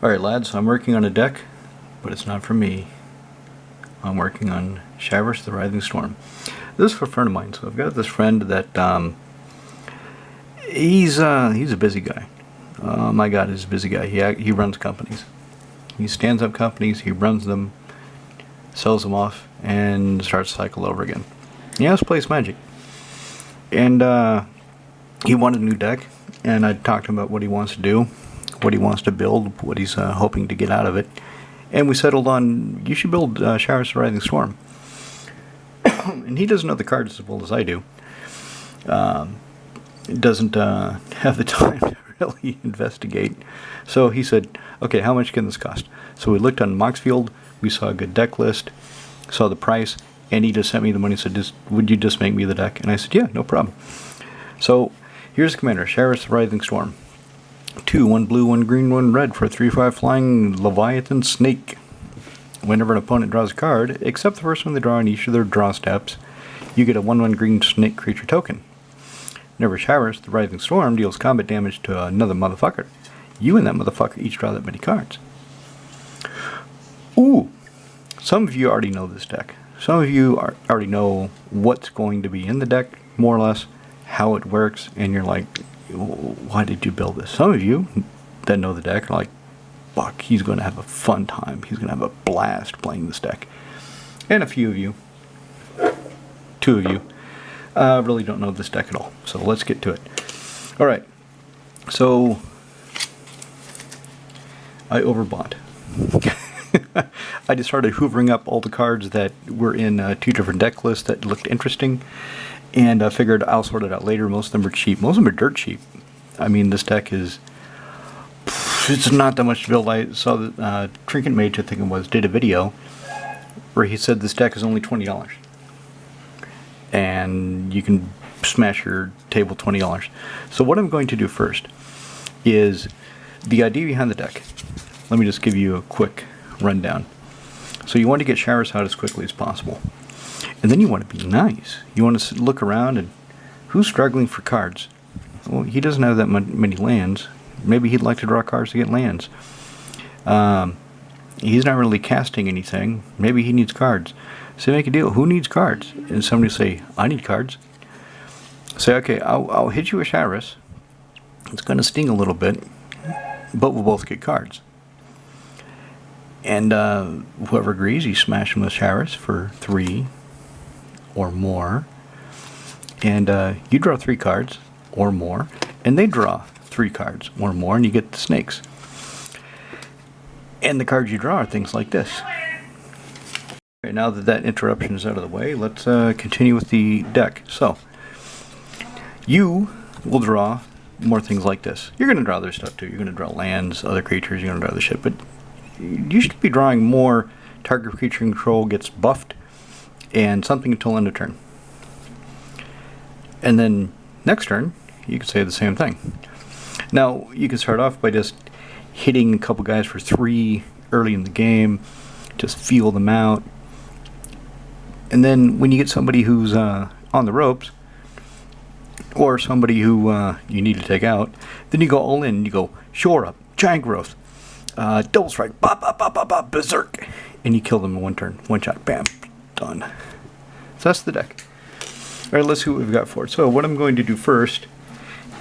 Alright lads, I'm working on a deck, but it's not for me. I'm working on Xyris the Writhing Storm. This is for a friend of mine. So I've got this friend that he's a busy guy. My God, he's a busy guy. He runs companies. He stands up companies, he runs them, sells them off, and starts the cycle over again. He also plays Magic. And he wanted a new deck, and I talked to him about what he wants to do, what he wants to build, what he's hoping to get out of it. And we settled on, you should build Xyris the Writhing Storm. And he doesn't know the cards as well as I do. Doesn't have the time to really investigate. So he said, okay, how much can this cost? So we looked on Moxfield, we saw a good deck list, saw the price, and he just sent me the money and said, would you just make me the deck? And I said, yeah, no problem. So here's the commander, Xyris the Writhing Storm. 2, 1 blue, 1 green, 1 red for a 3/5 flying Leviathan Snake. Whenever an opponent draws a card, except the first one they draw in each of their draw steps, you get a 1/1 green snake creature token. Whenever Xyris the Writhing Storm deals combat damage to another motherfucker, you and that motherfucker each draw that many cards. Ooh! Some of you already know this deck. Some of you already know what's going to be in the deck, more or less, how it works, and you're like, why did you build this? Some of you that know the deck are like, fuck, he's going to have a fun time. He's going to have a blast playing this deck. And a few of you, 2 of you, really don't know this deck at all. So let's get to it. Alright, so I overbought. I just started hoovering up all the cards that were in 2 different deck lists that looked interesting. And I figured I'll sort it out later. Most of them are cheap. Most of them are dirt cheap. I mean, this deck is... it's not that much to build. I saw that Trinket Mage, I think it was, did a video where he said this deck is only $20. And you can smash your table $20. So what I'm going to do first is the idea behind the deck. Let me just give you a quick rundown. So you want to get Xyris out as quickly as possible. And then you want to be nice. You want to look around and who's struggling for cards? Well, he doesn't have that many lands. Maybe he'd like to draw cards to get lands. He's not really casting anything. Maybe he needs cards. So make a deal. Who needs cards? And somebody will say, I need cards. Say, okay, I'll hit you with Xyris. It's going to sting a little bit, but we'll both get cards. And whoever agrees, you smash him with Xyris for 3 or more. And you draw 3 cards or more. And they draw 3 cards or more, and you get the snakes. And the cards you draw are things like this. Okay, now that interruption is out of the way, let's continue with the deck. So, you will draw more things like this. You're going to draw other stuff too. You're going to draw lands, other creatures, you're going to draw other shit, but you should be drawing more. Target creature control gets buffed, and something until end of turn. And then next turn, you can say the same thing. Now, you can start off by just hitting a couple guys for 3 early in the game, just feel them out. And then when you get somebody who's on the ropes, or somebody who you need to take out, then you go all in, you go Shore Up, Giant Growth, Double Strike, bop, bop, bop, bop, bop, Berserk, and you kill them in 1 turn. 1 shot, bam, done. So that's the deck. Alright, let's see what we've got for it. So what I'm going to do first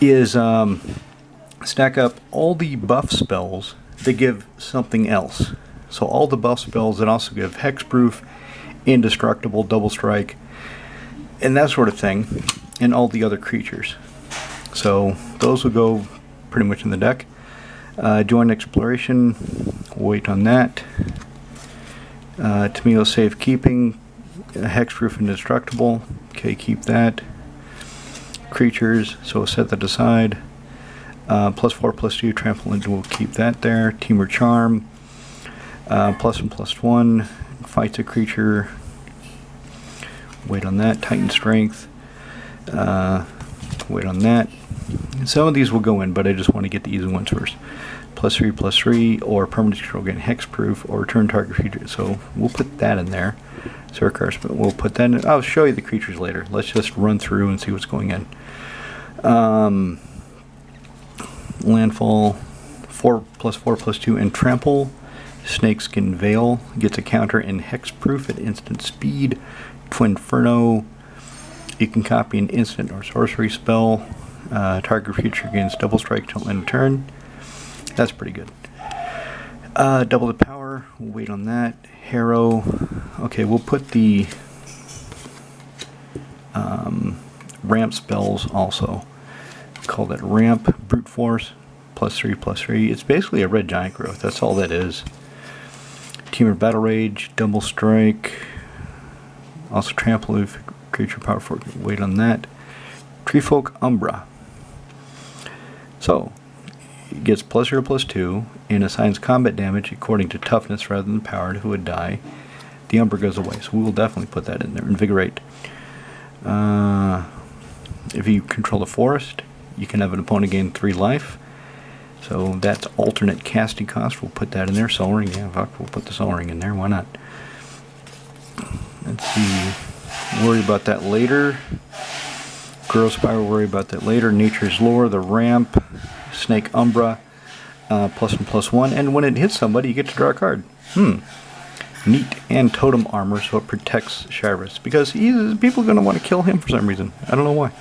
is stack up all the buff spells that give something else. So all the buff spells that also give hexproof, indestructible, double strike, and that sort of thing, and all the other creatures. So those will go pretty much in the deck. Join Exploration, wait on that. Tameo Safekeeping, hexproof and indestructible. Okay, keep that. Creatures, so set that aside. +4/+2, trample, and we'll keep that there. Teamer Charm, +1/+1, fights a creature. Wait on that. Titan Strength, wait on that. Some of these will go in, but I just want to get the easy ones first. +3/+3, or permanent control, again, hexproof, or return target creature. So we'll put that in there. Zerkars, but we'll put that in. I'll show you the creatures later. Let's just run through and see what's going in. Landfall, 4/4/2 and trample. Snakeskin Veil gets a counter in hexproof at instant speed. Twinferno, you can copy an instant or sorcery spell. Target creature gains double strike till end of turn. That's pretty good. Double the power, we'll wait on that. Harrow, okay, we'll put the ramp spells also. Call that ramp. Brute Force, +3/+3. It's basically a red giant growth, that's all that is. Teamer Battle Rage, double strike. Also trample if creature power 4, wait on that. Treefolk Umbra. So, it gets +0/+2 and assigns combat damage according to toughness rather than power to a die. The Umbra goes away, so we will definitely put that in there. Invigorate. If you control the forest, you can have an opponent gain 3 life. So that's alternate casting cost. We'll put that in there. Soul Ring, yeah, fuck, we'll put the Soul Ring in there. Why not? Let's see. Worry about that later. Growth Spiral, worry about that later. Nature's Lore, the ramp. Snake Umbra, +1/+1. And when it hits somebody, you get to draw a card. Neat. And Totem Armor, so it protects Xyris. Because people are going to want to kill him for some reason. I don't know why.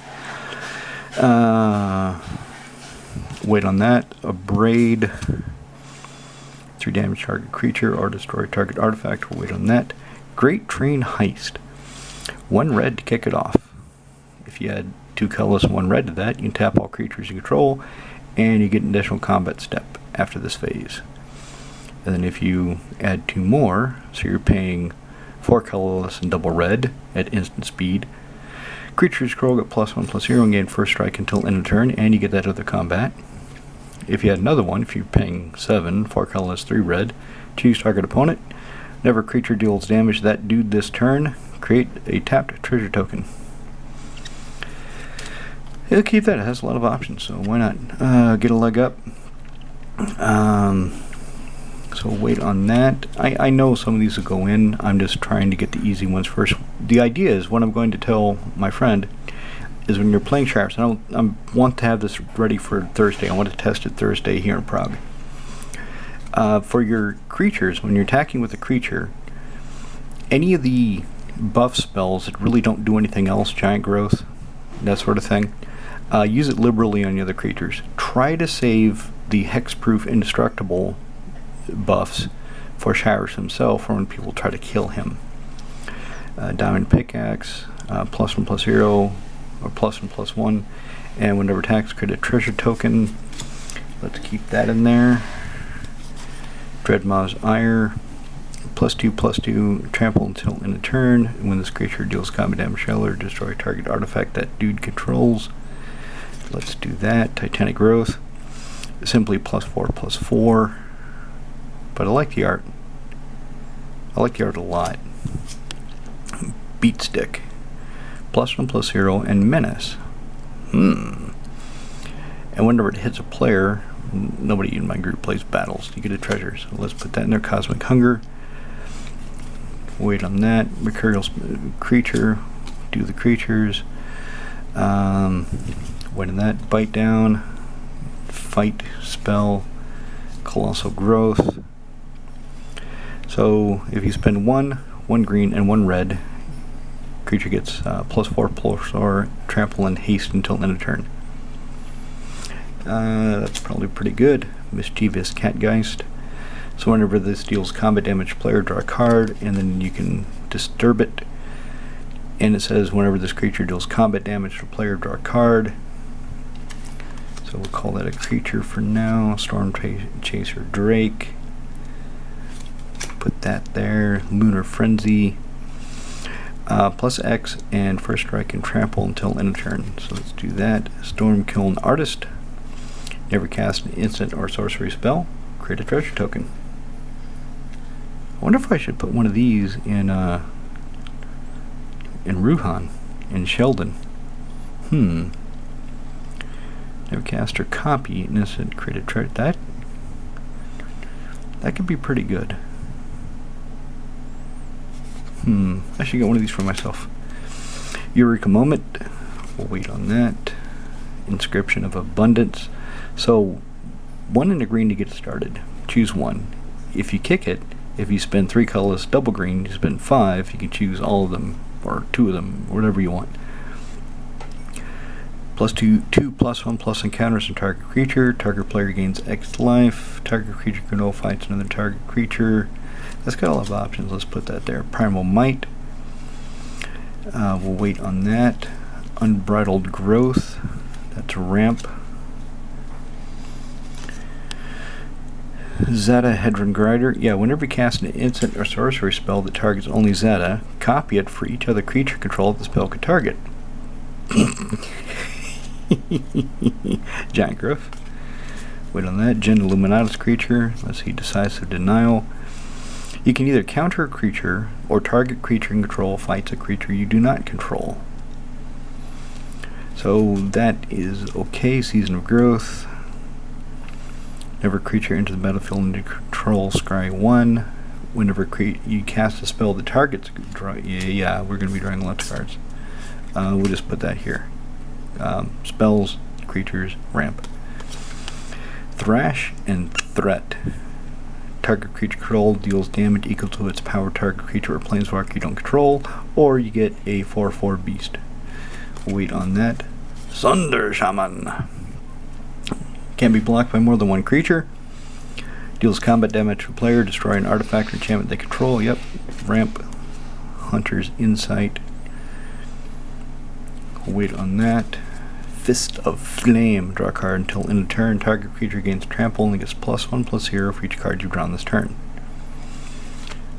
Wait on that. Abrade. 3 damage target creature or destroy target artifact. We'll wait on that. Great Train Heist. 1 red to kick it off. If you add 2 colorless and 1 red to that, you can tap all creatures you control, and you get an additional combat step after this phase. And then if you add 2 more, so you're paying 4 colorless and double red at instant speed, creatures scroll get +1/+0 and gain first strike until end of turn, and you get that other combat. If you add another one, if you're paying 7, 4 colorless, 3 red, choose target opponent. Whenever creature deals damage to that dude this turn, create a tapped treasure token. It'll keep that. It has a lot of options, so why not? Get a leg up. So wait on that. I know some of these will go in. I'm just trying to get the easy ones first. The idea is, what I'm going to tell my friend is, when you're playing Xyris, I want to have this ready for Thursday. I want to test it Thursday here in Prague. For your creatures, when you're attacking with a creature, any of the buff spells that really don't do anything else, giant growth, that sort of thing, use it liberally on the other creatures. Try to save the hexproof indestructible buffs for Xyris himself, or when people try to kill him. Diamond Pickaxe, +1/+0, or +1/+1, and whenever attacks, create a treasure token. Let's keep that in there. Dreadmaw's Ire, +2/+2, trample until end of turn. When this creature deals combat damage, shell or destroy target artifact that dude controls. Let's do that. Titanic Growth, simply +4/+4. But I like the art. I like the art a lot. Beat Stick, +1/+0, and Menace. And whenever it hits a player, nobody in my group plays battles, you get a treasure. So let's put that in there. Cosmic Hunger. Wait on that. Mercurial Creature. Do the creatures. Wait on that. Bite Down. Fight Spell. Colossal Growth. So if you spend 1 green, and 1 red, creature gets +4/+4, trample, and haste until end of turn. That's probably pretty good. Mischievous Catgeist. So whenever this deals combat damage to player, draw a card, and then you can disturb it. And it says whenever this creature deals combat damage to player, draw a card. So we'll call that a creature for now. Storm Chaser Drake. Put that there. Lunar Frenzy. +X and first strike and trample until end of turn. So let's do that. Storm Kiln Artist. Never cast an instant or sorcery spell. Create a treasure token. I wonder if I should put one of these in Ruhan, in Sheldon. Never cast or copy an instant. Create a treasure. That could be pretty good. I should get one of these for myself. Eureka Moment. We'll wait on that. Inscription of Abundance. So 1 and a green to get started. Choose 1. If you kick it, if you spend 3 colorless double green, you spend 5. You can choose all of them or 2 of them, whatever you want. +2, 2+1+ encounters on target creature. Target player gains X life. Target creature can fights another target creature. That's got a lot of options. Let's put that there. Primal Might. We'll wait on that. Unbridled Growth. That's a ramp. Zeta Hedron Grider. Yeah, whenever you cast an instant or sorcery spell that targets only Zeta, copy it for each other creature control the spell could target. Giant Griff. Wait on that. Gen Illuminatus creature. Let's see. Decisive Denial. You can either counter a creature or target creature in control fights a creature you do not control. So that is okay. Season of Growth. Whenever creature enters the battlefield into control, scry 1. Whenever you cast a spell that targets yeah, we're going to be drawing lots of cards. We'll just put that here. Spells, creatures, ramp. Thrash and Threat. Target creature control deals damage equal to its power target creature or planeswalker you don't control, or you get a 4/4 beast. We'll wait on that. Sunder Shaman. Can't be blocked by more than 1 creature. Deals combat damage to a player. Destroy an artifact or enchantment they control. Yep. Ramp. Hunter's Insight. We'll wait on that. Fist of Flame. Draw a card until end of turn. Target creature gains trample and gets +1/+0 for each card you've drawn this turn.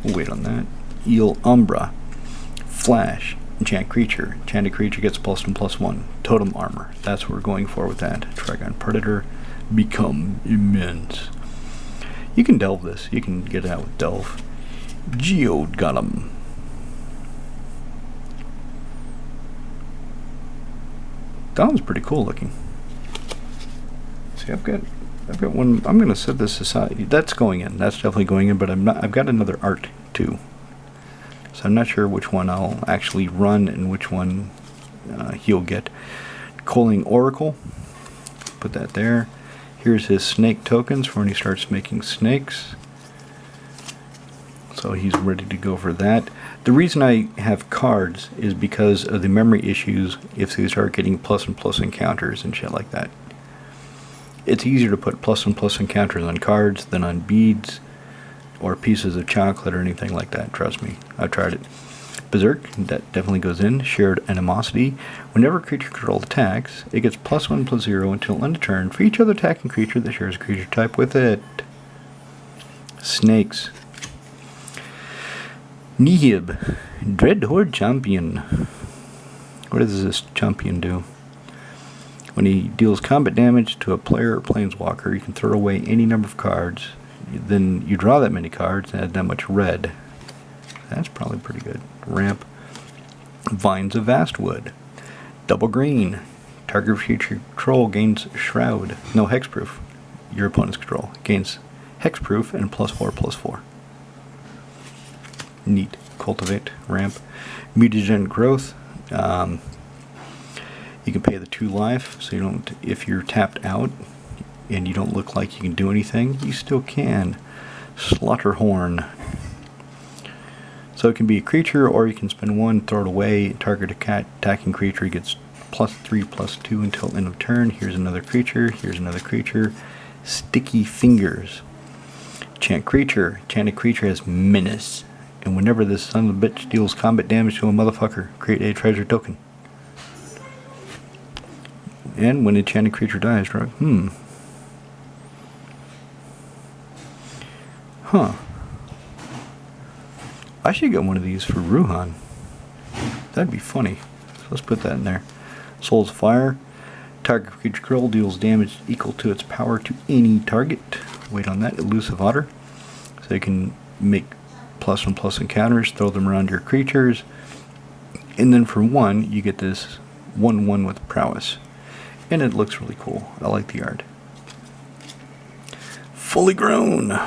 We'll wait on that. Eel Umbra. Flash. Enchant creature. Enchanted creature gets +1/+1. Totem Armor. That's what we're going for with that. Trigon Predator. Become Immense. You can delve this. You can get it out with Delve. Geode Golem. That one's pretty cool looking. See, I've got one. I'm going to set this aside. That's going in. That's definitely going in. But I've got another art too. So I'm not sure which one I'll actually run and which one he'll get. Coaling Oracle. Put that there. Here's his snake tokens for when he starts making snakes. So he's ready to go for that. The reason I have cards is because of the memory issues if they start getting +1+ encounters and shit like that. It's easier to put +1+ encounters on cards than on beads or pieces of chocolate or anything like that. Trust me, I've tried it. Berserk, that definitely goes in. Shared Animosity. Whenever creature controlled attacks, it gets +1/+0 until end of turn for each other attacking creature that shares a creature type with it. Snakes. Nihib, Dreadhorde Champion. What does this champion do? When he deals combat damage to a player or planeswalker, you can throw away any number of cards. Then you draw that many cards and add that much red. That's probably pretty good. Ramp. Vines of Vastwood. Double green. Target creature control gains Shroud. No, hexproof. Your opponent's control gains hexproof and +4/+4. Neat. Cultivate. Ramp. Mutagen Growth. You can pay the 2 life, so you don't. If you're tapped out and you don't look like you can do anything, you still can. Slaughterhorn. So it can be a creature, or you can spend 1, throw it away. Target attacking creature gets +3/+2 until end of turn. Here's another creature. Here's another creature. Sticky Fingers. Enchant creature. Enchanted creature has Menace. And whenever this son of a bitch deals combat damage to a motherfucker, create a treasure token. And when enchanted creature dies, right? Huh. I should get one of these for Ruhan. That'd be funny. So let's put that in there. Soul's Fire. Target creature control deals damage equal to its power to any target. Wait on that. Elusive Otter. So you can make +1+ encounters, throw them around your creatures. And then for 1, you get this 1/1 with prowess. And it looks really cool. I like the art. Fully Grown.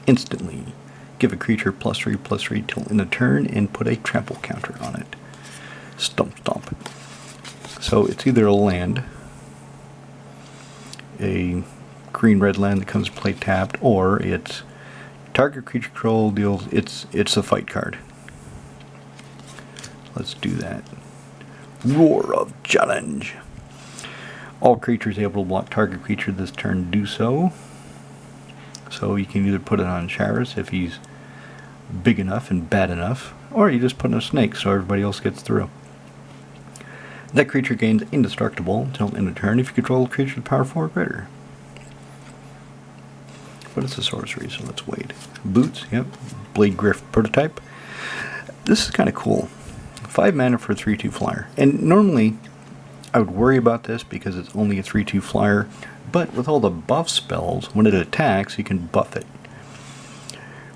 Instantly. Give a creature +3/+3 till end of turn and put a trample counter on it. Stomp Stomp. So it's either a land, a green-red land that comes to play tapped, or it's target creature control deals. It's a fight card. Let's do that. Roar of Challenge. All creatures able to block target creature this turn do so. So you can either put it on Xyris if he's big enough and bad enough, or you just put in a snake so everybody else gets through. That creature gains indestructible until end of turn if you control a creature with power 4 or greater. But it's a sorcery, so let's wait. Boots, yep. Blade Griff prototype. This is kind of cool. 5 mana for a 3/2 flyer. And normally I would worry about this because it's only a 3/2 flyer, but with all the buff spells, when it attacks, you can buff it.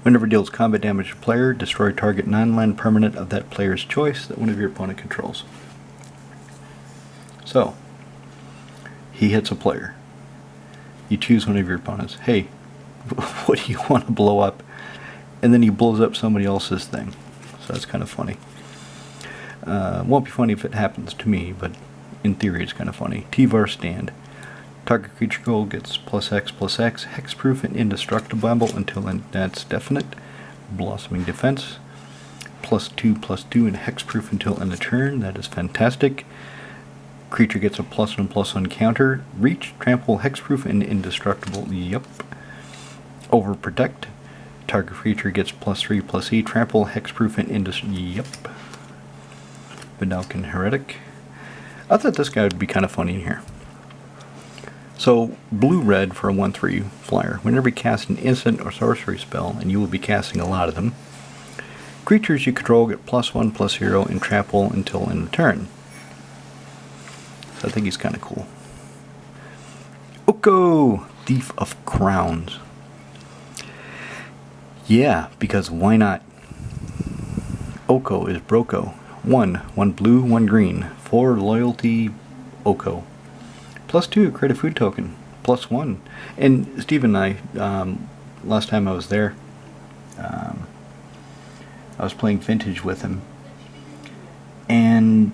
Whenever it deals combat damage to a player, destroy target non-land permanent of that player's choice that one of your opponent controls. So, he hits a player. You choose one of your opponents. Hey, what do you want to blow up? And then he blows up somebody else's thing. So that's kind of funny. Won't be funny if it happens to me, but in theory it's kind of funny. T-Var Stand. Target creature goal gets +X/+X, hexproof and indestructible until that's definite. Blossoming Defense. +2/+2 and hexproof until end of turn. That is fantastic. Creature gets a +1/+1 counter. Reach, trample, hexproof, and indestructible. Yep. Overprotect. Target creature gets +3/+E, trample, hexproof, and indestructible. Yep. Vidalcan Heretic. I thought this guy would be kind of funny in here. So, blue-red for a 1/3 flyer. Whenever you cast an instant or sorcery spell, and you will be casting a lot of them, creatures you control get +1/+0 and trample until end of turn. So I think he's kind of cool. Oko, Thief of Crowns. Yeah, because why not? Oko is Broko. 1 blue, 1 green. 4 loyalty, Oko. +2, create a food token. +1. And Steve and I, last time I was there, I was playing Vintage with him, and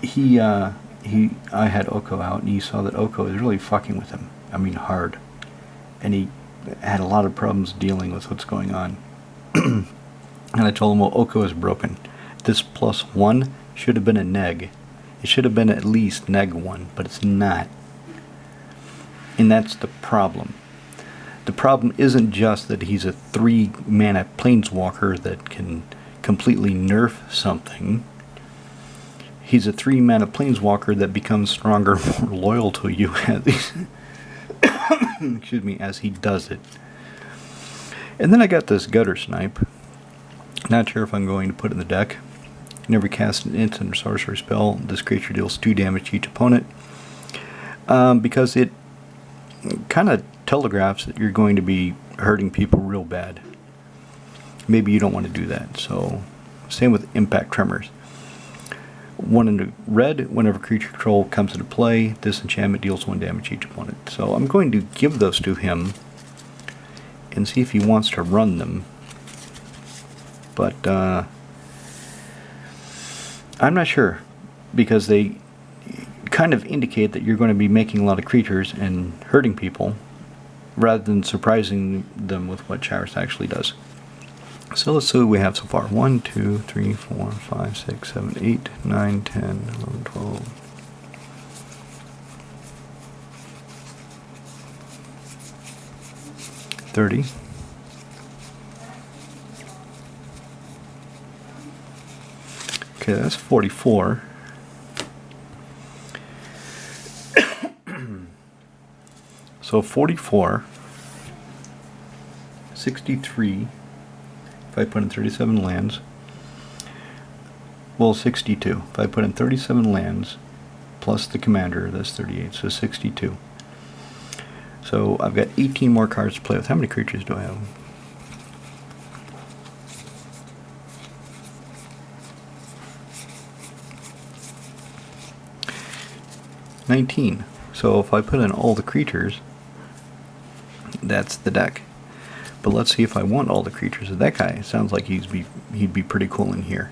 I had Oko out, and he saw that Oko is really fucking with him. I mean, hard. And he had a lot of problems dealing with what's going on. And I told him, well, Oko is broken. This +1 should have been a neg. It should have been at least neg1, but it's not. And that's the problem. The problem isn't just that he's a 3 mana planeswalker that can completely nerf something. He's a 3 mana planeswalker that becomes stronger, more loyal to you as excuse me, as he does it. And then I got this Gutter Snipe. Not sure if I'm going to put it in the deck. Whenever cast an instant or sorcery spell, this creature deals 2 damage to each opponent. Because it kind of telegraphs that you're going to be hurting people real bad. Maybe you don't want to do that. So, same with Impact Tremors. 1 into red, whenever creature control comes into play, this enchantment deals 1 damage to each opponent. So I'm going to give those to him and see if he wants to run them. But I'm not sure, because they kind of indicate that you're going to be making a lot of creatures and hurting people, rather than surprising them with what Xyris actually does. So let's see what we have so far. 1, 2, 3, 4, 5, 6, 7, 8, 9, 10, 11, 12. 30. Okay, that's 44. So 44, 63. If I put in 37 lands, well, 62. If I put in 37 lands plus the commander, that's 38, so 62. So I've got 18 more cards to play with. How many creatures do I have? $19. So if I put in all the creatures, that's the deck. But let's see if I want all the creatures of that guy. It sounds like he'd be pretty cool in here.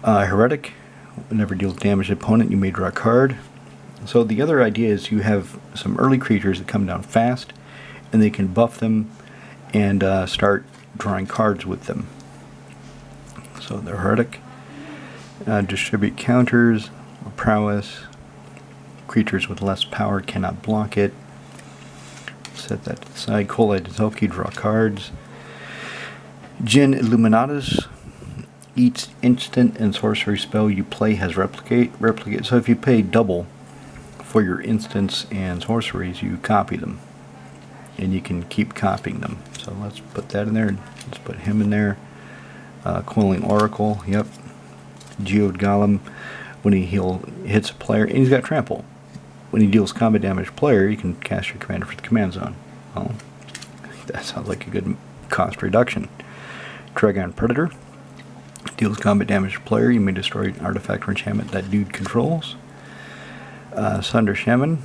Heretic, whenever deals damage to opponent, you may draw a card. So the other idea is you have some early creatures that come down fast, and they can buff them and start drawing cards with them. So they're heretic. Distribute counters, prowess. Creatures with less power cannot block it. Set that to the side. Colite Zelki, draw cards. Jin Illuminatus. Each instant and sorcery spell you play has replicate. So if you pay double for your instants and sorceries, you copy them. And you can keep copying them. So let's put that in there. Let's put him in there. Coiling Oracle, yep. Geode Golem, when he hits a player, and he's got trample. When he deals combat damage to player, you can cast your commander for the command zone. Well, that sounds like a good cost reduction. Dragon Predator, deals combat damage to player, you may destroy an artifact or enchantment that dude controls. Sunder Shaman,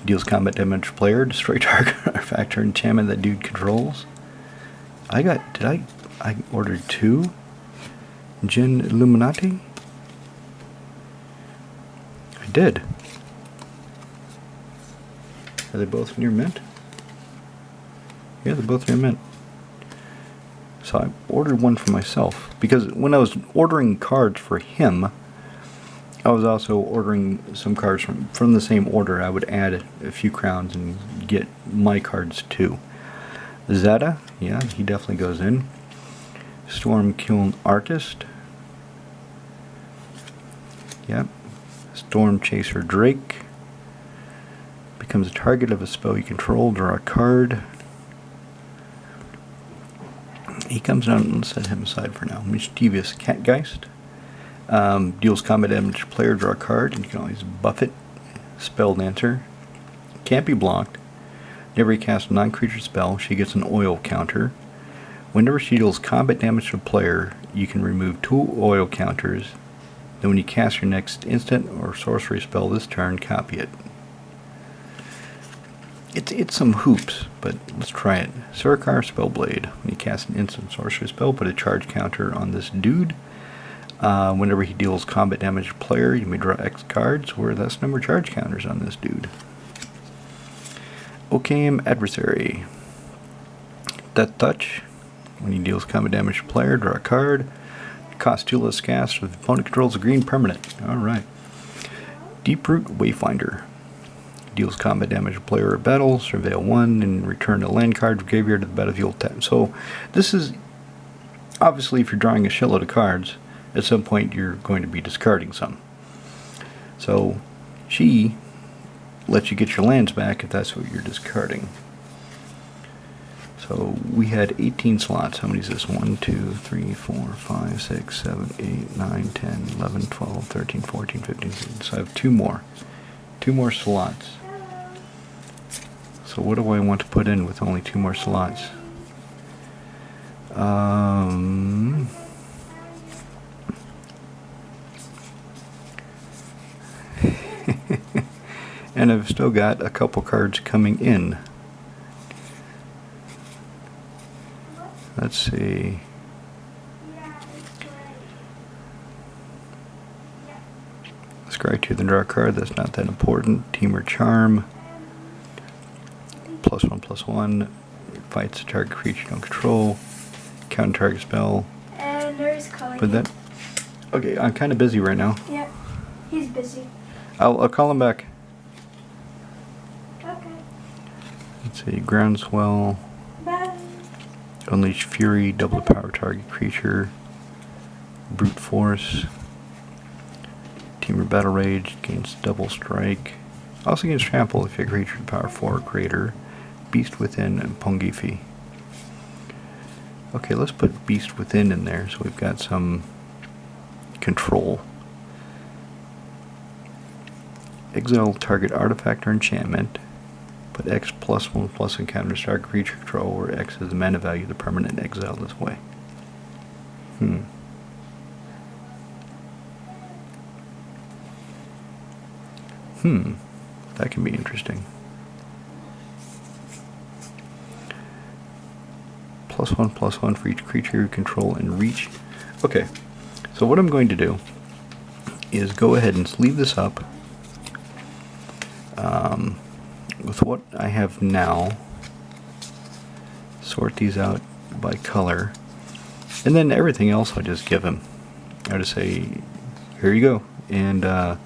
deals combat damage to player, destroy target artifact or enchantment that dude controls. I ordered 2? Jin Illuminati? I did. Are they both near mint? Yeah, they're both near mint. So I ordered one for myself, because when I was ordering cards for him, I was also ordering some cards from the same order. I would add a few crowns and get my cards too. Zeta, yeah, he definitely goes in. Storm Kiln Artist. Yep. Storm Chaser Drake. Becomes a target of a spell you control. Draw a card. He comes down and set him aside for now. Mischievous Catgeist. Deals combat damage to player. Draw a card. And you can always buff it. Spell Dancer. Can't be blocked. Whenever you cast a non-creature spell, she gets an oil counter. Whenever she deals combat damage to a player, you can remove 2 oil counters. Then when you cast your next instant or sorcery spell this turn, copy it. It's some hoops, but let's try it. Surikar Spellblade. When you cast an instant sorcery spell, put a charge counter on this dude. Whenever he deals combat damage to a player, you may draw X cards, where that's number of charge counters on this dude. Okam Adversary. Death Touch. When he deals combat damage to a player, draw a card. Cost 2 less cast if the opponent controls a green permanent. Alright. Deeproot Wayfinder. Deals combat damage to a player or battle. Surveil 1 and return a land card from graveyard to the battlefield tab. So this is obviously, if you're drawing a shitload of cards, at some point you're going to be discarding some. So she lets you get your lands back if that's what you're discarding. So we had 18 slots. How many is this? 1, 2, 3, 4, 5, 6, 7, 8, 9, 10, 11, 12, 13, 14, 15, 16. So I have 2 more. 2 more slots. So what do I want to put in with only 2 more slots? And I've still got a couple cards coming in. Let's see. Scry to the draw card, that's not that important. Team or Charm. +1/+1. Fights a target creature you don't control. Counter target spell. And there's calling. But that. Okay, I'm kind of busy right now. Yeah, he's busy. I'll call him back. Okay. Let's see. Groundswell. Bye. Unleash Fury, double the power target creature. Brute Force. Team or Battle Rage gains double strike. Also gains trample if your creature power 4 or greater. Beast Within and Pongifi. Okay, let's put Beast Within in there so we've got some control. Exile target artifact or enchantment. Put X +1/+1 encounters target creature control, where X is the mana value of the permanent exile this way. That can be interesting. +1/+1 for each creature you control and reach. Okay, so what I'm going to do is go ahead and sleeve this up. with what I have now, sort these out by color, and then everything else I just give him. I just say, here you go. And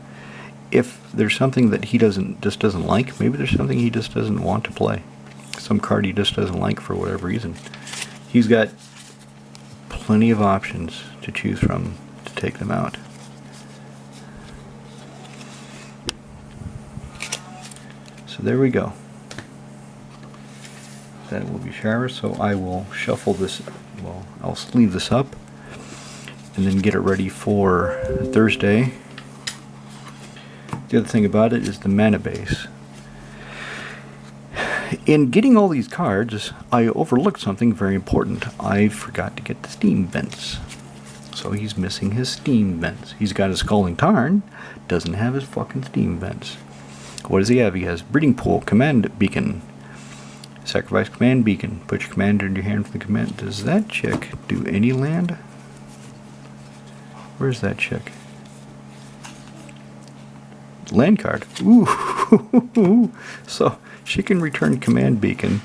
if there's something that he just doesn't like, maybe there's something he just doesn't want to play, some card he just doesn't like for whatever reason, he's got plenty of options to choose from to take them out. So there we go. That will be Xyris. So I will shuffle this, well, I'll sleeve this up and then get it ready for Thursday. The other thing about it is the mana base. In getting all these cards, I overlooked something very important. I forgot to get the steam vents. So he's missing his steam vents. He's got his Scalding Tarn, doesn't have his fucking steam vents. What does he have? He has Breeding Pool, Command Beacon. Sacrifice Command Beacon. Put your commander in your hand for the command. Does that chick do any land? Where's that chick? Land card. Ooh. So she can return Command Beacon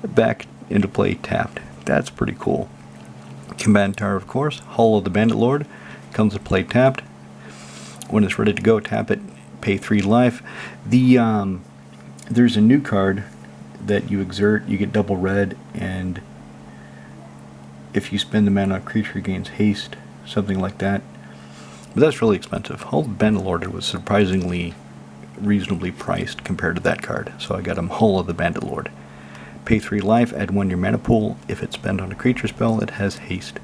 back into play tapped. That's pretty cool. Command Tower, of course. Hull of the Bandit Lord comes to play tapped. When it's ready to go, tap it. Pay 3 life. There's a new card that you exert. You get double red, and if you spend the mana on a creature, gains haste, something like that. But that's really expensive. Hull of the Bandit Lord was surprisingly reasonably priced compared to that card, so I got him Hull of the Bandit Lord. Pay 3 life, add 1 to your mana pool. If it's spent on a creature spell, it has haste.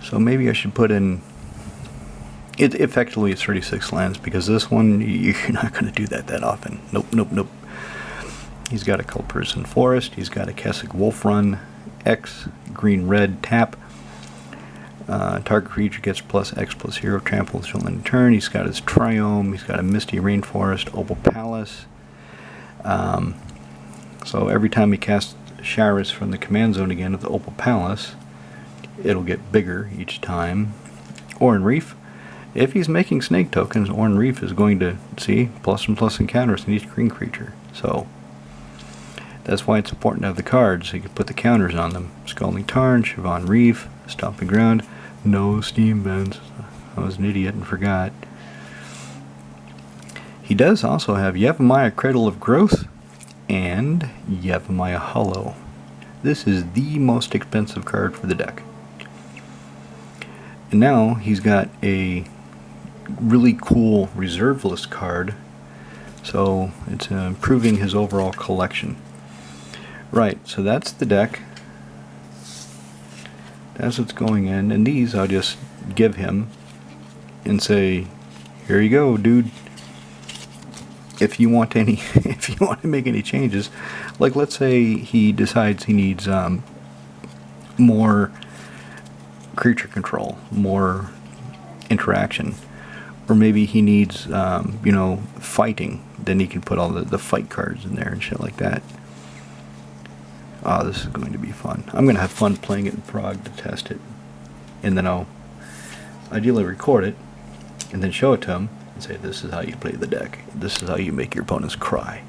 So maybe I should put in... It effectively is 36 lands, because this one, you're not going to do that often. Nope. He's got a Culprison Forest. He's got a Kessig Wolf Run. X, green-red, tap. Target creature gets +X/0 trample until end of turn. He's got his Triome. He's got a Misty Rainforest, Opal Palace. So every time he casts Xyris from the command zone again of the Opal Palace, it'll get bigger each time. Oran Reef. If he's making snake tokens, Oran Reef is going to see +1/++ encounters in each green creature. So that's why it's important to have the cards so you can put the counters on them. Scalding Tarn, Siobhan Reef, Stomping Ground. No steam vents. I was an idiot and forgot. He does also have Yevamaya Cradle of Growth and Yevamaya Hollow. This is the most expensive card for the deck. And now he's got a really cool reserve list card, so it's improving his overall collection. Right, so that's the deck. That's what's going in, and these I'll just give him and say, here you go, dude. If you want any, if you want to make any changes, like let's say he decides he needs more creature control, more interaction, or maybe he needs fighting, then he can put all the fight cards in there and shit like that. Oh, this is going to be fun. I'm going to have fun playing it in Prague to test it, and then I'll ideally record it and then show it to him and say, this is how you play the deck, this is how you make your opponents cry.